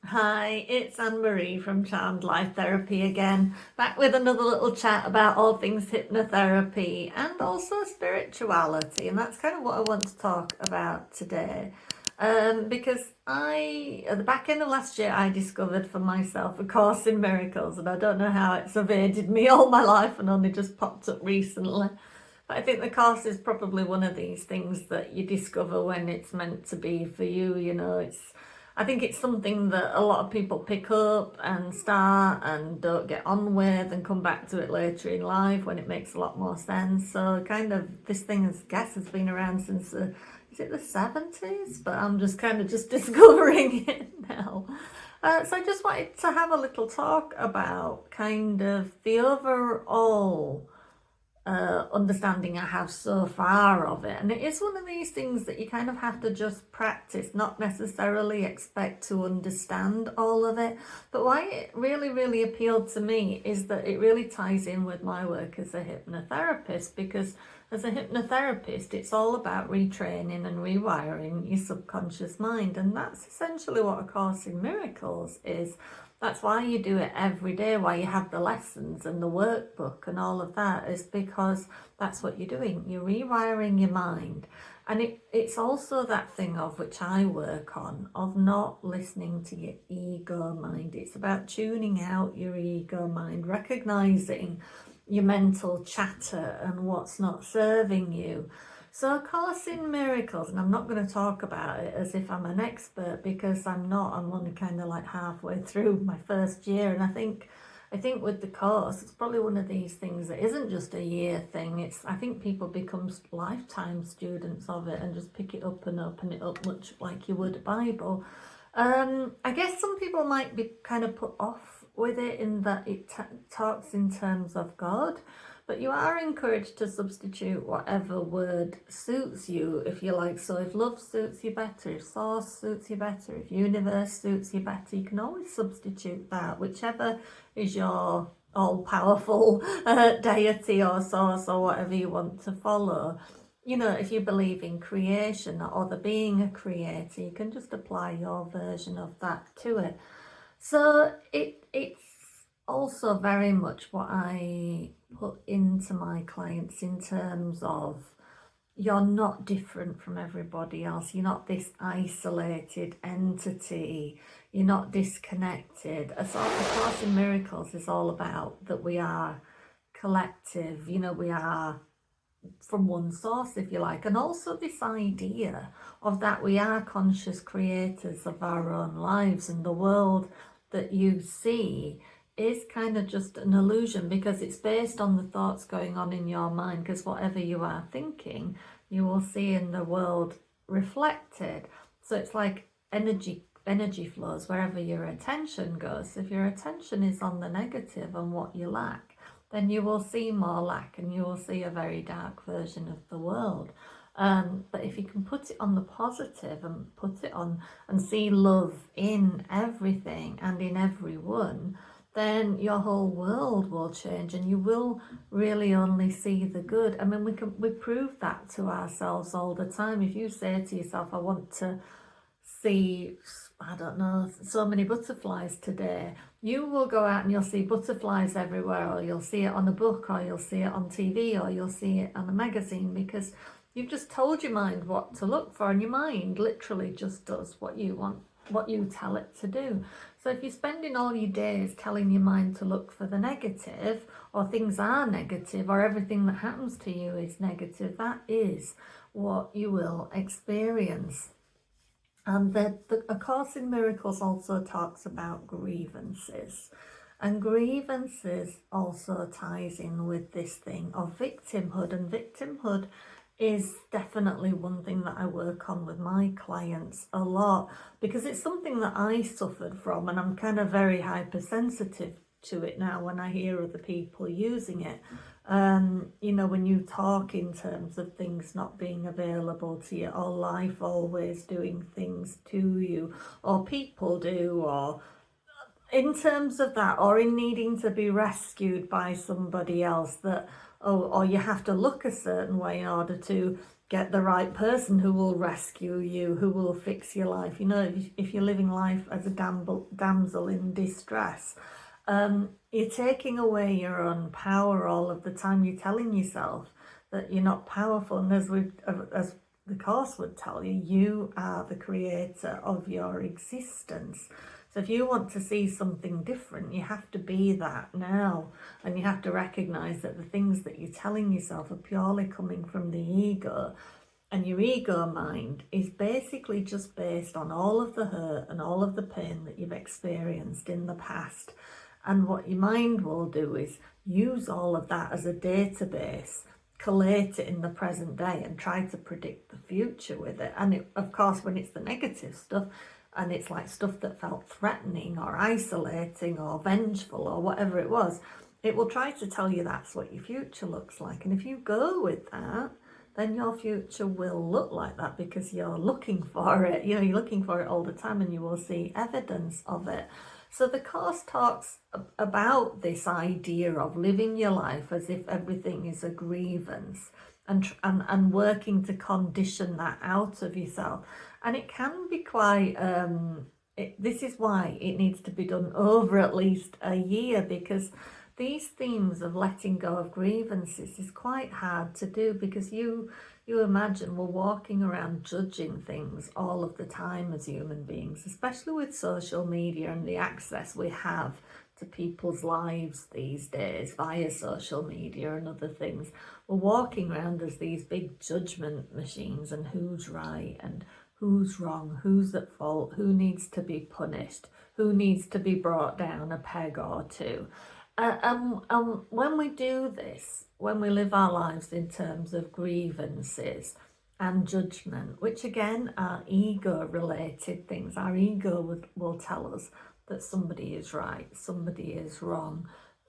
Hi, it's Anne-Marie from Charmed Life Therapy again, back with another little chat about all things hypnotherapy and also spirituality, and that's kind of what I want to talk about today. Because at the back end of last year, I discovered for myself A Course in Miracles, and I don't know how it's evaded me all my life and only just popped up recently. But I think the course is probably one of these things that you discover when it's meant to be for you. I think it's something that a lot of people pick up and start and don't get on with and come back to it later in life when it makes a lot more sense. So kind of this thing, I guess, has been around since is it the 70s? But I'm just kind of just discovering it now. So I just wanted to have a little talk about kind of the overall understanding I have so far of it. And it is one of these things that you kind of have to just practice, not necessarily expect to understand all of it. But why it really, really appealed to me is that it really ties in with my work as a hypnotherapist, because as a hypnotherapist, it's all about retraining and rewiring your subconscious mind. And that's essentially what A Course in Miracles is. That's why you do it every day, why you have the lessons and the workbook and all of that, is because that's what you're doing. You're rewiring your mind. And it's also that thing of which I work on, of not listening to your ego mind. It's about tuning out your ego mind, recognizing your mental chatter and what's not serving you. So A Course in Miracles, and I'm not going to talk about it as if I'm an expert, because I'm not. I'm only kind of like halfway through my first year, and I think with the course, it's probably one of these things that isn't just a year thing. I think people become lifetime students of it and just pick it up and open it up much like you would a Bible. I guess some people might be kind of put off with it in that it talks in terms of God. But you are encouraged to substitute whatever word suits you, if you like. So if love suits you better, if source suits you better, if universe suits you better, you can always substitute that, whichever is your all-powerful deity or source or whatever you want to follow. If you believe in creation or there being a creator, you can just apply your version of that to it. So it's also very much what I put into my clients in terms of you're not different from everybody else. You're not this isolated entity. You're not disconnected. A Course in Miracles is all about that we are collective. We are from one source, if you like, and also this idea of that we are conscious creators of our own lives, and the world that you see is kind of just an illusion because it's based on the thoughts going on in your mind, because whatever you are thinking, you will see in the world reflected. So it's like energy flows wherever your attention goes. If your attention is on the negative and what you lack, then you will see more lack and you will see a very dark version of the world. But if you can put it on the positive and put it on and see love in everything and in everyone, then your whole world will change and you will really only see the good. I mean, we prove that to ourselves all the time. If you say to yourself, I want to see, I don't know, so many butterflies today, you will go out and you'll see butterflies everywhere, or you'll see it on a book, or you'll see it on TV, or you'll see it on a magazine, because you've just told your mind what to look for, and your mind literally just does what you want, what you tell it to do. So if you're spending all your days telling your mind to look for the negative, or things are negative, or everything that happens to you is negative, that is what you will experience. And A Course in Miracles also talks about grievances. And grievances also ties in with this thing of victimhood. And victimhood is definitely one thing that I work on with my clients a lot, because it's something that I suffered from, and I'm kind of very hypersensitive to it now when I hear other people using it. When you talk in terms of things not being available to you, or life always doing things to you, or people do, or in terms of that, or in needing to be rescued by somebody else, that or you have to look a certain way in order to get the right person who will rescue you, who will fix your life. You know, if you're living life as a damsel in distress, you're taking away your own power all of the time. You're telling yourself that you're not powerful, and as the Course would tell you, you are the creator of your existence. So if you want to see something different, you have to be that now, and you have to recognize that the things that you're telling yourself are purely coming from the ego, and your ego mind is basically just based on all of the hurt and all of the pain that you've experienced in the past. And what your mind will do is use all of that as a database, collate it in the present day, and try to predict the future with it. And it, of course, when it's the negative stuff, and it's like stuff that felt threatening or isolating or vengeful or whatever it was, it will try to tell you that's what your future looks like. And if you go with that, then your future will look like that, because you're looking for it. You know, you're looking for it all the time, and you will see evidence of it. So the Course talks about this idea of living your life as if everything is a grievance, and working to condition that out of yourself. And it can be quite, this is why it needs to be done over at least a year, because these themes of letting go of grievances is quite hard to do, because you imagine we're walking around judging things all of the time as human beings, especially with social media and the access we have to people's lives these days via social media and other things. We're walking around as these big judgment machines, and who's right and who's wrong, who's at fault, who needs to be punished, who needs to be brought down a peg or two. When we do this, when we live our lives in terms of grievances and judgment, which again are ego-related things, our ego will tell us that somebody is right, somebody is wrong,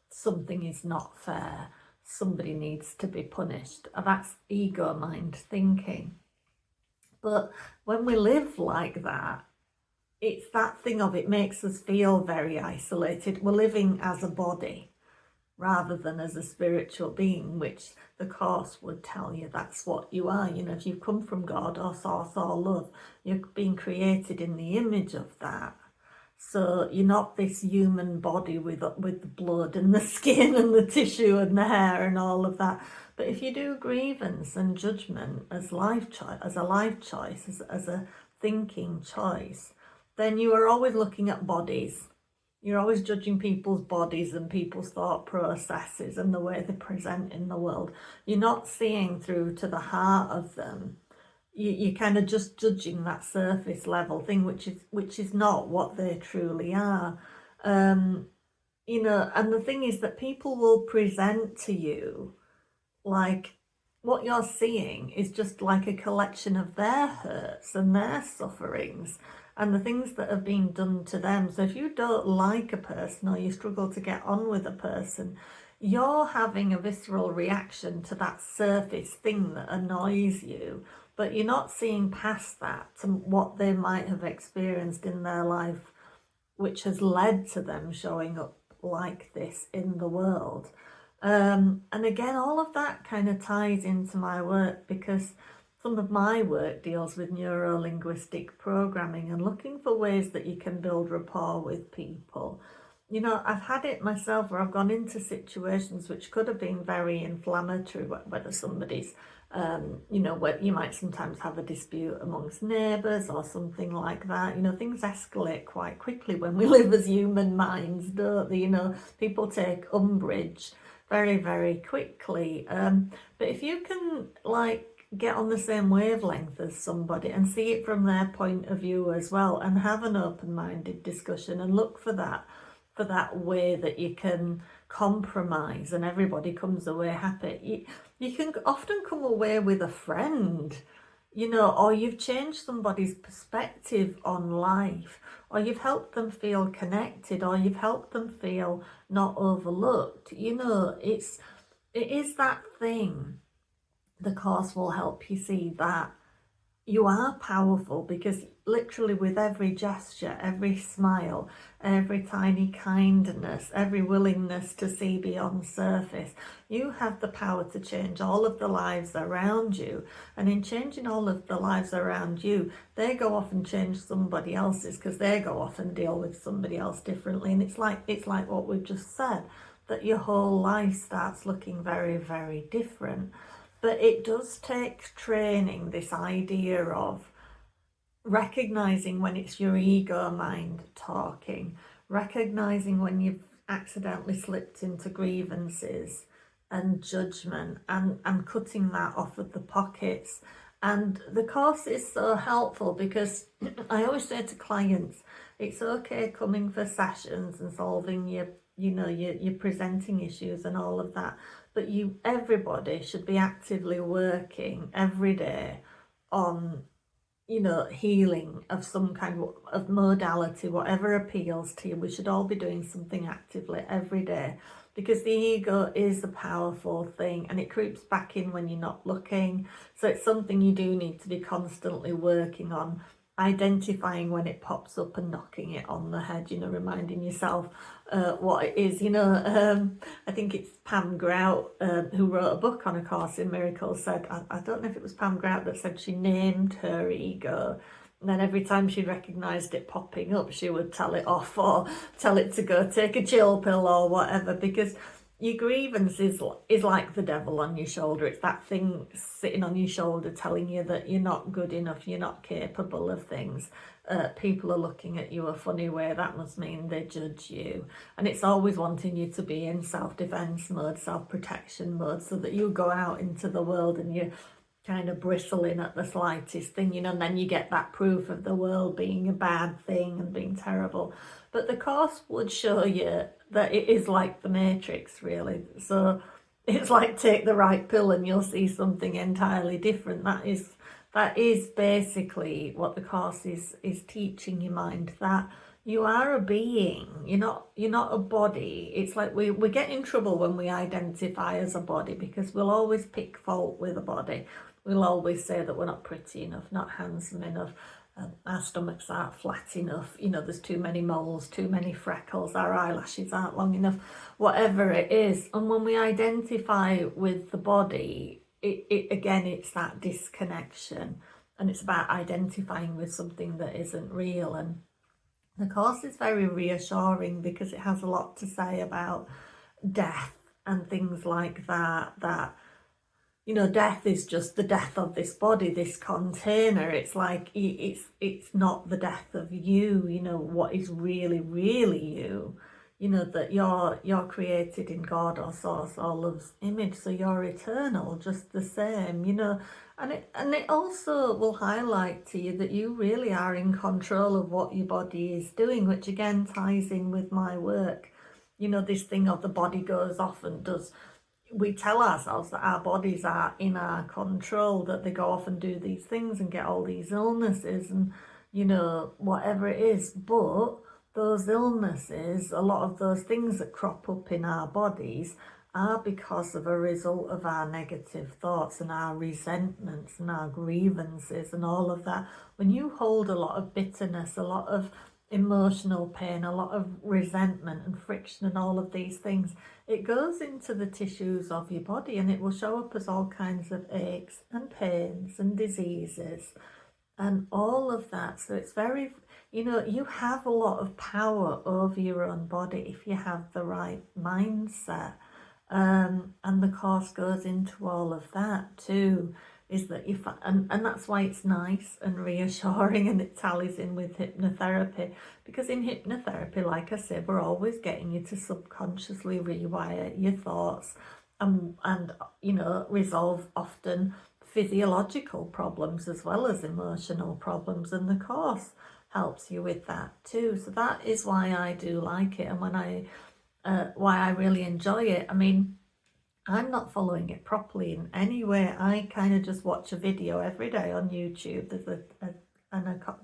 something is not fair, somebody needs to be punished. That's ego mind thinking. But when we live like that, it's that thing of it makes us feel very isolated. We're living as a body rather than as a spiritual being, which the Course would tell you that's what you are. You know, if you've come from God or Source or love, you're being created in the image of that. So you're not this human body with the blood and the skin and the tissue and the hair and all of that. But if you do grievance and judgment as a life choice, as a thinking choice, then you are always looking at bodies. You're always judging people's bodies and people's thought processes and the way they present in the world. You're not seeing through to the heart of them. You're kind of just judging that surface level thing, which is not what they truly are. You know, and the thing is that people will present to you like what you're seeing is just like a collection of their hurts and their sufferings and the things that have been done to them. So if you don't like a person or you struggle to get on with a person, you're having a visceral reaction to that surface thing that annoys you, but you're not seeing past that to what they might have experienced in their life, which has led to them showing up like this in the world. And again, all of that kind of ties into my work, because some of my work deals with neuro-linguistic programming and looking for ways that you can build rapport with people. You know, I've had it myself where I've gone into situations which could have been very inflammatory, whether somebody's, you know, where you might sometimes have a dispute amongst neighbours or something like that. You know, things escalate quite quickly when we live as human minds, don't they? You know, people take umbrage very, very quickly. But if you can, like, get on the same wavelength as somebody and see it from their point of view as well, and have an open-minded discussion and look for that way that you can compromise and everybody comes away happy. You can often come away with a friend, you know, or you've changed somebody's perspective on life, or you've helped them feel connected, or you've helped them feel not overlooked. You know, it is that thing. The Course will help you see that you are powerful, because literally with every gesture, every smile, every tiny kindness, every willingness to see beyond surface, you have the power to change all of the lives around you. And in changing all of the lives around you, they go off and change somebody else's, because they go off and deal with somebody else differently. And it's like what we've just said, that your whole life starts looking very, very different. But it does take training, this idea of recognizing when it's your ego mind talking, recognizing when you've accidentally slipped into grievances and judgment, and cutting that off of the pockets. And the course is so helpful, because I always say to clients, it's okay coming for sessions and solving your presenting issues and all of that, but everybody should be actively working every day on healing of some kind of modality, whatever appeals to you. We should all be doing something actively every day, because the ego is a powerful thing, and it creeps back in when you're not looking. So it's something you do need to be constantly working on, identifying when it pops up and knocking it on the head, reminding yourself what it is. I think it's Pam Grout, who wrote a book on A Course in Miracles, said, I don't know if it was Pam Grout that said she named her ego, and then every time she recognised it popping up, she would tell it off, or tell it to go take a chill pill or whatever, because your grievance is like the devil on your shoulder. It's that thing sitting on your shoulder telling you that you're not good enough, you're not capable of things. People are looking at you a funny way. That must mean they judge you. And it's always wanting you to be in self-defense mode, self-protection mode, so that you go out into the world and you're kind of bristling at the slightest thing, and then you get that proof of the world being a bad thing and being terrible. But the course would show you that it is like the Matrix, really. So it's like, take the right pill and you'll see something entirely different. That is basically what the course is teaching your mind, that you are a being. You're not a body. It's like we get in trouble when we identify as a body, because we'll always pick fault with a body. We'll always say that we're not pretty enough, not handsome enough. Our stomachs aren't flat enough, there's too many moles, too many freckles, our eyelashes aren't long enough, whatever it is. And when we identify with the body, it's that disconnection, and it's about identifying with something that isn't real. And the course is very reassuring, because it has a lot to say about death and things like that death is just the death of this body, this container. It's like, it's not the death of you, what is really, really you, that you're created in God or Source or Love's image, so you're eternal, just the same, and it also will highlight to you that you really are in control of what your body is doing, which again ties in with my work. This thing of the body goes off and does, we tell ourselves that our bodies are in our control, that they go off and do these things and get all these illnesses and, whatever it is. But those illnesses, a lot of those things that crop up in our bodies, are because of a result of our negative thoughts and our resentments and our grievances and all of that. When you hold a lot of bitterness, a lot of emotional pain, a lot of resentment and friction and all of these things, it goes into the tissues of your body, and it will show up as all kinds of aches and pains and diseases and all of that. So it's very, you have a lot of power over your own body if you have the right mindset. And the course goes into all of that too, is that and that's why it's nice and reassuring, and it tallies in with hypnotherapy, because in hypnotherapy, like I said, we're always getting you to subconsciously rewire your thoughts and resolve often physiological problems as well as emotional problems, and the course helps you with that too. So that is why I do like it, and why I really enjoy it. I mean, I'm not following it properly in any way. I kind of just watch a video every day on YouTube.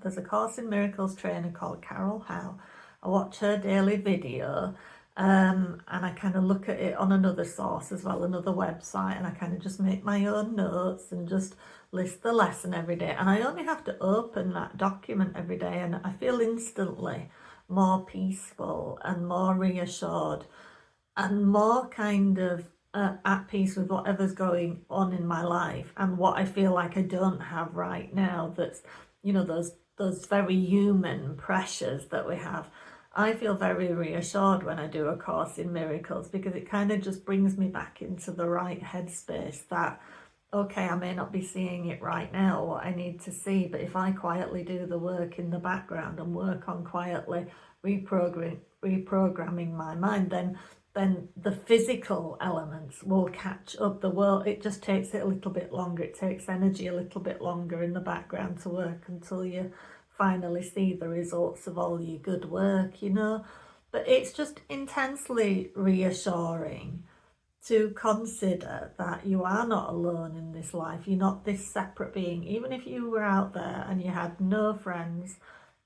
There's a Course in Miracles trainer called Carol Howe. I watch her daily video, and I kind of look at it on another source as well, another website, and I kind of just make my own notes and just list the lesson every day, and I only have to open that document every day and I feel instantly more peaceful and more reassured and more kind of at peace with whatever's going on in my life and what I feel like I don't have right now. That's, those very human pressures that we have. I feel very reassured when I do A Course in Miracles, because it kind of just brings me back into the right headspace that, okay, I may not be seeing it right now, what I need to see, but if I quietly do the work in the background and work on quietly reprogramming my mind, then the physical elements will catch up. The world, it just takes it a little bit longer. It takes energy a little bit longer in the background to work until you finally see the results of all your good work, But it's just intensely reassuring to consider that you are not alone in this life. You're not this separate being. Even if you were out there and you had no friends,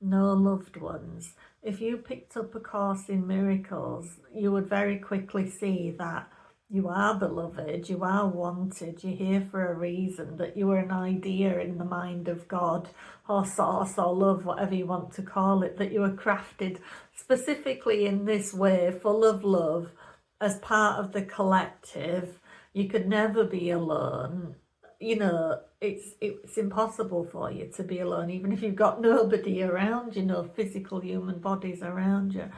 no loved ones, if you picked up A Course in Miracles, you would very quickly see that you are beloved, you are wanted, you're here for a reason, that you are an idea in the mind of God or source or love, whatever you want to call it, that you were crafted specifically in this way, full of love, as part of the collective. You could never be alone. It's impossible for you to be alone, even if you've got nobody around, physical human bodies around you.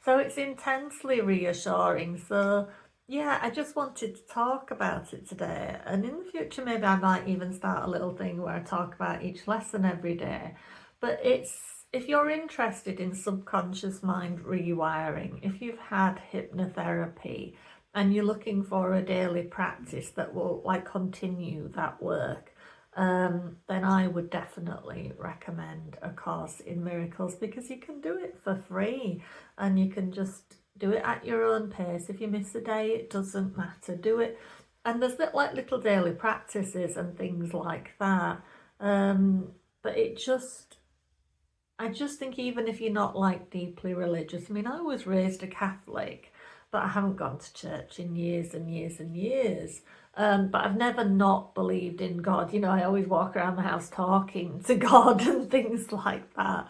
So it's intensely reassuring. So yeah, I just wanted to talk about it today. And in the future, maybe I might even start a little thing where I talk about each lesson every day. But if you're interested in subconscious mind rewiring, if you've had hypnotherapy and you're looking for a daily practice that will continue that work, then I would definitely recommend A Course in Miracles, because you can do it for free and you can just do it at your own pace. If you miss a day, it doesn't matter. Do it. And there's little daily practices and things like that. But I just think, even if you're not deeply religious, I was raised a Catholic, but I haven't gone to church in years and years and years. But I've never not believed in God. I always walk around the house talking to God and things like that.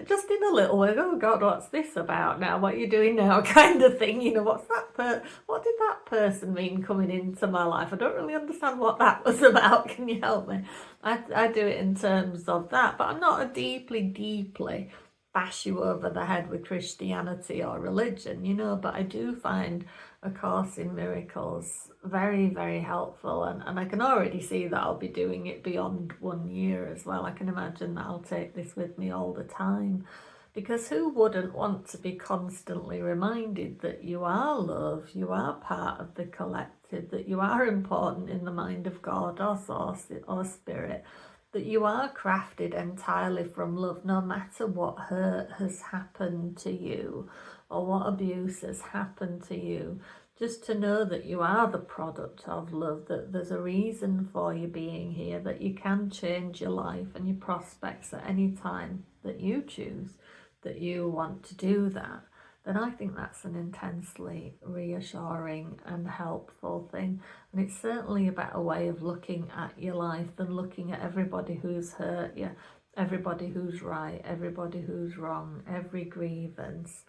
Just in a little way, oh God, what's this about now? What are you doing now? Kind of thing. What did that person mean coming into my life? I don't really understand what that was about. Can you help me? I do it in terms of that, but I'm not a deeply bash you over the head with Christianity or religion, but I do find A Course in Miracles very, very helpful, and I can already see that I'll be doing it beyond 1 year as well. I can imagine that I'll take this with me all the time, because who wouldn't want to be constantly reminded that you are love, you are part of the collective, that you are important in the mind of God or source or spirit, that you are crafted entirely from love, no matter what hurt has happened to you or what abuse has happened to you. Just to know that you are the product of love, that there's a reason for you being here, that you can change your life and your prospects at any time that you choose, that you want to do that, then I think that's an intensely reassuring and helpful thing. And it's certainly a better way of looking at your life than looking at everybody who's hurt you, everybody who's right, everybody who's wrong, every grievance.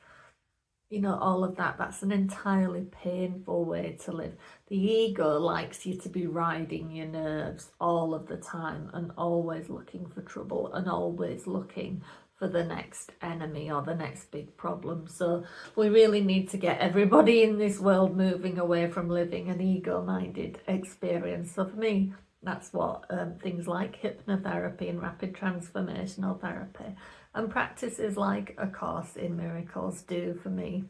All of that, that's an entirely painful way to live. The ego likes you to be riding your nerves all of the time and always looking for trouble and always looking for the next enemy or the next big problem. So we really need to get everybody in this world moving away from living an ego-minded experience. So for me, that's what things like hypnotherapy and rapid transformational therapy and practices like A Course in Miracles do for me.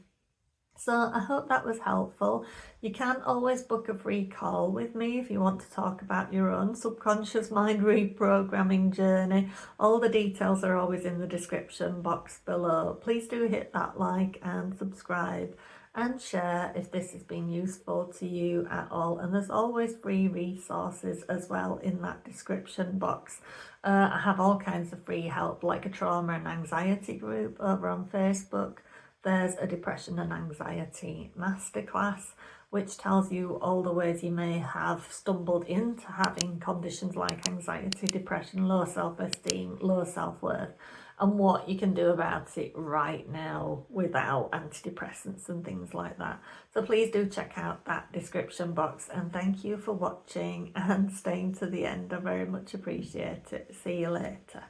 So I hope that was helpful. You can always book a free call with me if you want to talk about your own subconscious mind reprogramming journey. All the details are always in the description box below. Please do hit that like and subscribe and share if this has been useful to you at all. And there's always free resources as well in that description box. I have all kinds of free help, like a trauma and anxiety group over on Facebook. There's a depression and anxiety masterclass. which tells you all the ways you may have stumbled into having conditions like anxiety, depression, low self-esteem, low self-worth, and what you can do about it right now without antidepressants and things like that. So please do check out that description box, and thank you for watching and staying to the end. I very much appreciate it. See you later.